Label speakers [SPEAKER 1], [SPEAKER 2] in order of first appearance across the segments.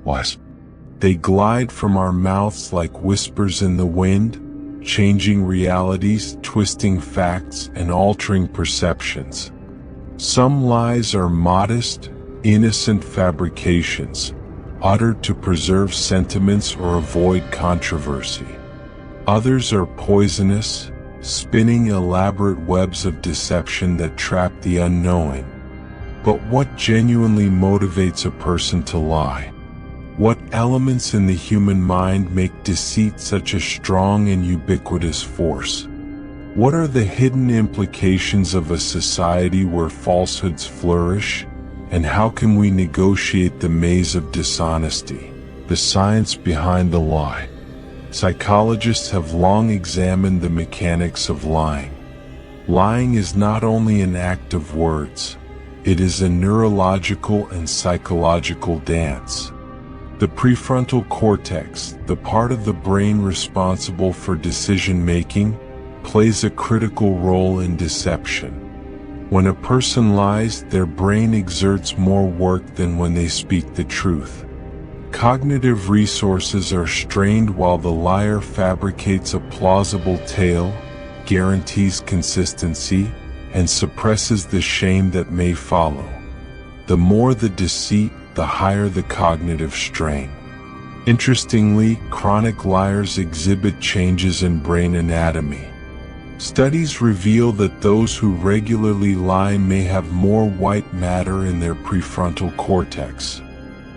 [SPEAKER 1] What? They glide from our mouths like whispers in the wind, changing realities, twisting facts, and altering perceptions. Some lies are modest, innocent fabrications, uttered to preserve sentiments or avoid controversy. Others are poisonous, spinning elaborate webs of deception that trap the unknowing. But what genuinely motivates a person to lie? What elements in the human mind make deceit such a strong and ubiquitous force? What are the hidden implications of a society where falsehoods flourish? And how can we negotiate the maze of dishonesty, the science behind the lie? Psychologists have long examined the mechanics of lying. Lying is not only an act of words, it is a neurological and psychological dance. The prefrontal cortex, the part of the brain responsible for decision-making, plays a critical role in deception. When a person lies, their brain exerts more work than when they speak the truth. Cognitive resources are strained while the liar fabricates a plausible tale, guarantees consistency, and suppresses the shame that may follow. The more the deceit, the higher the cognitive strain. Interestingly, chronic liars exhibit changes in brain anatomy. Studies reveal that those who regularly lie may have more white matter in their prefrontal cortex.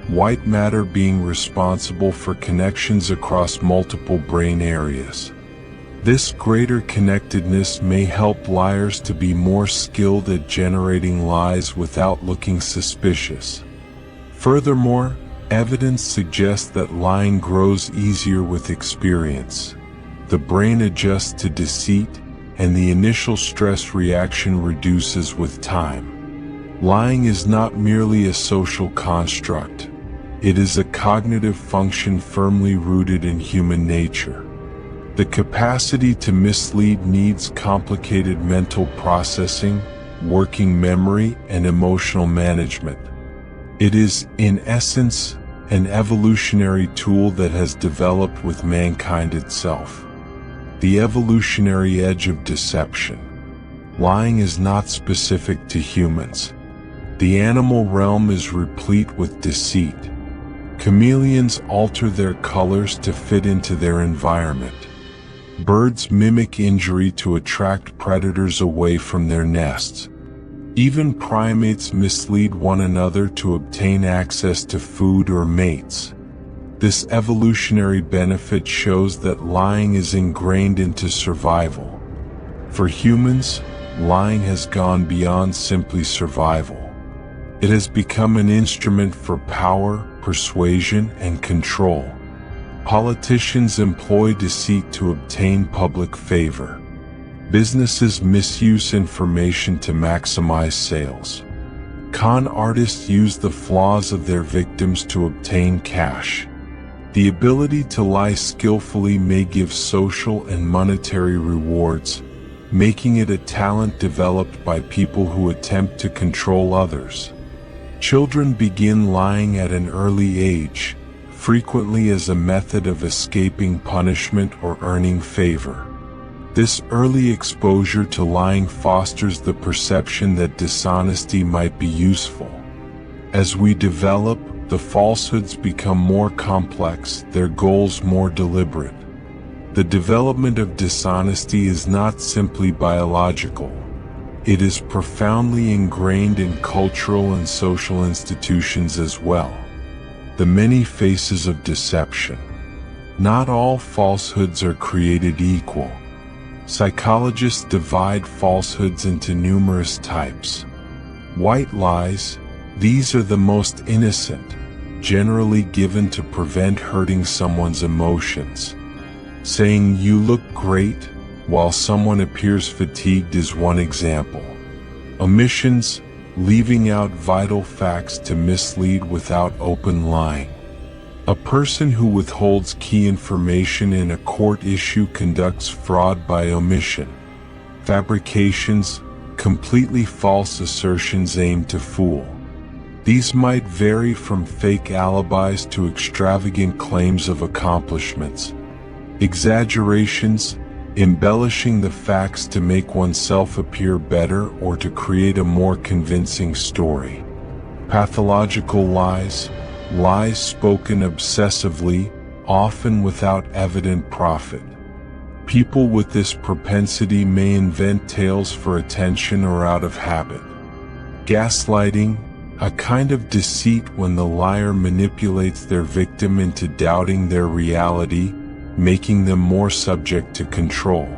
[SPEAKER 1] White matter being responsible for connections across multiple brain areas. This greater connectedness may help liars to be more skilled at generating lies without looking suspicious. Furthermore, evidence suggests that lying grows easier with experience. The brain adjusts to deceit, and the initial stress reaction reduces with time. Lying is not merely a social construct. It is a cognitive function firmly rooted in human nature. The capacity to mislead needs complicated mental processing, working memory, and emotional management. It is, in essence, an evolutionary tool that has developed with mankind itself. The evolutionary edge of deception. Lying is not specific to humans. The animal realm is replete with deceit. Chameleons alter their colors to fit into their environment. Birds mimic injury to attract predators away from their nests. Even primates mislead one another to obtain access to food or mates. This evolutionary benefit shows that lying is ingrained into survival. For humans, lying has gone beyond simply survival. It has become an instrument for power, persuasion, and control. Politicians employ deceit to obtain public favor. Businesses misuse information to maximize sales. Con artists use the flaws of their victims to obtain cash. The ability to lie skillfully may give social and monetary rewards, making it a talent developed by people who attempt to control others. Children begin lying at an early age, frequently as a method of escaping punishment or earning favor. This early exposure to lying fosters the perception that dishonesty might be useful. As we develop, the falsehoods become more complex, their goals more deliberate. The development of dishonesty is not simply biological. It is profoundly ingrained in cultural and social institutions as well. The many faces of deception. Not all falsehoods are created equal. Psychologists divide falsehoods into numerous types. White lies, these are the most innocent, generally given to prevent hurting someone's emotions. Saying "you look great" while someone appears fatigued is one example. Omissions, leaving out vital facts to mislead without open lying. A person who withholds key information in a court issue conducts fraud by omission. Fabrications, completely false assertions aimed to fool. These might vary from fake alibis to extravagant claims of accomplishments, exaggerations, embellishing the facts to make oneself appear better or to create a more convincing story. Pathological lies, lies spoken obsessively, often without evident profit. People with this propensity may invent tales for attention or out of habit. Gaslighting, a kind of deceit when the liar manipulates their victim into doubting their reality, making them more subject to control.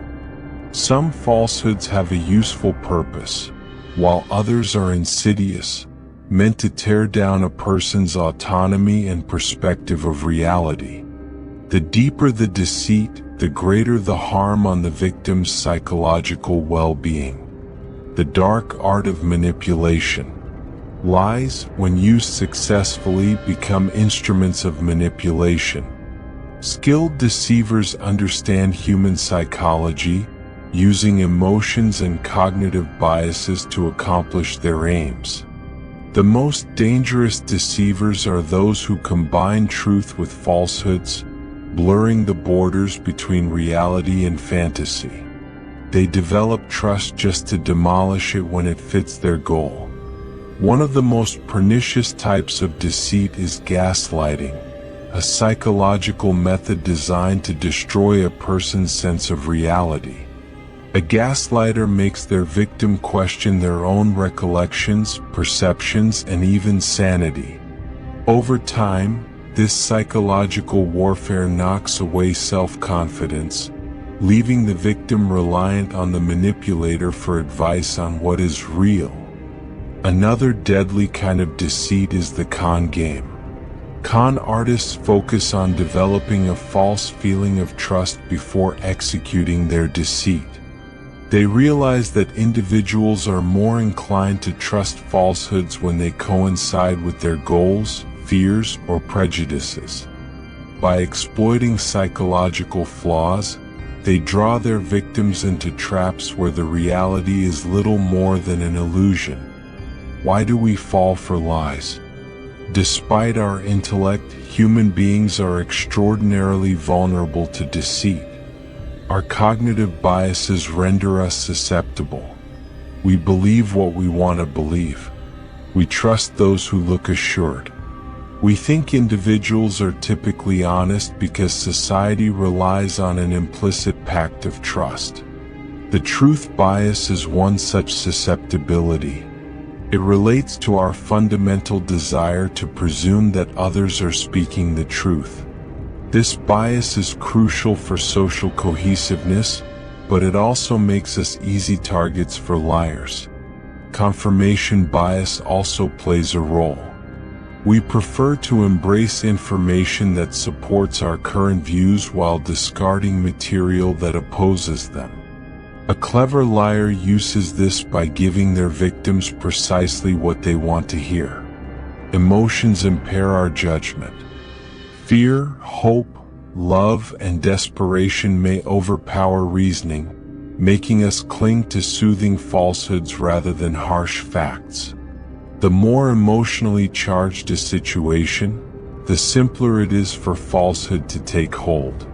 [SPEAKER 1] Some falsehoods have a useful purpose, while others are insidious, meant to tear down a person's autonomy and perspective of reality. The deeper the deceit, the greater the harm on the victim's psychological well-being. The dark art of manipulation. Lies, when used successfully, become instruments of manipulation. Skilled deceivers understand human psychology, using emotions and cognitive biases to accomplish their aims. The most dangerous deceivers are those who combine truth with falsehoods, blurring the borders between reality and fantasy. They develop trust just to demolish it when it fits their goal. One of the most pernicious types of deceit is gaslighting, a psychological method designed to destroy a person's sense of reality. A gaslighter makes their victim question their own recollections, perceptions, and even sanity. Over time, this psychological warfare knocks away self-confidence, leaving the victim reliant on the manipulator for advice on what is real. Another deadly kind of deceit is the con game. Con artists focus on developing a false feeling of trust before executing their deceit. They realize that individuals are more inclined to trust falsehoods when they coincide with their goals, fears, or prejudices. By exploiting psychological flaws, they draw their victims into traps where the reality is little more than an illusion. Why do we fall for lies? Despite our intellect, human beings are extraordinarily vulnerable to deceit. Our cognitive biases render us susceptible. We believe what we want to believe. We trust those who look assured. We think individuals are typically honest because society relies on an implicit pact of trust. The truth bias is one such susceptibility. It relates to our fundamental desire to presume that others are speaking the truth. This bias is crucial for social cohesiveness, but it also makes us easy targets for liars. Confirmation bias also plays a role. We prefer to embrace information that supports our current views while discarding material that opposes them. A clever liar uses this by giving their victims precisely what they want to hear. Emotions impair our judgment. Fear, hope, love, and desperation may overpower reasoning, making us cling to soothing falsehoods rather than harsh facts. The more emotionally charged a situation, the simpler it is for falsehood to take hold.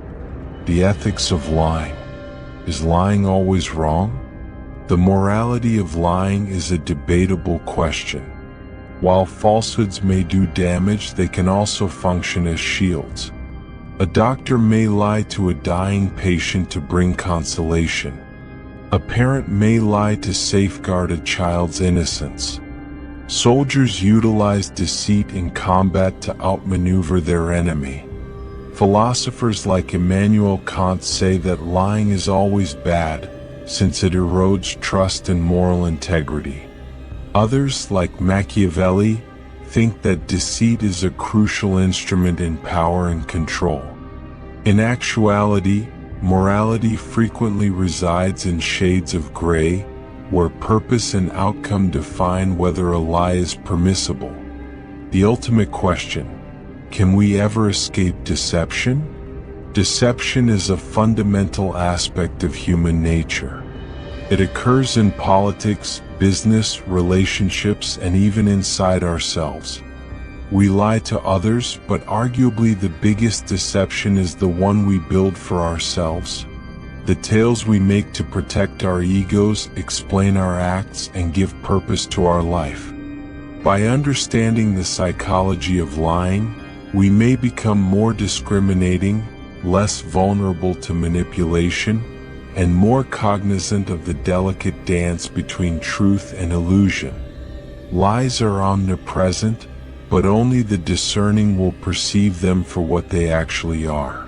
[SPEAKER 1] The ethics of lying. Is lying always wrong? The morality of lying is a debatable question. While falsehoods may do damage, they can also function as shields. A doctor may lie to a dying patient to bring consolation. A parent may lie to safeguard a child's innocence. Soldiers utilize deceit in combat to outmaneuver their enemy. Philosophers like Immanuel Kant say that lying is always bad, since it erodes trust and moral integrity. Others, like Machiavelli, think that deceit is a crucial instrument in power and control. In actuality, morality frequently resides in shades of gray, where purpose and outcome define whether a lie is permissible. The ultimate question: can we ever escape deception? Deception is a fundamental aspect of human nature. It occurs in politics, business, relationships, and even inside ourselves. We lie to others, but arguably the biggest deception is the one we build for ourselves. The tales we make to protect our egos, explain our acts, and give purpose to our life. By understanding the psychology of lying, we may become more discriminating, less vulnerable to manipulation, and more cognizant of the delicate dance between truth and illusion. Lies are omnipresent, but only the discerning will perceive them for what they actually are.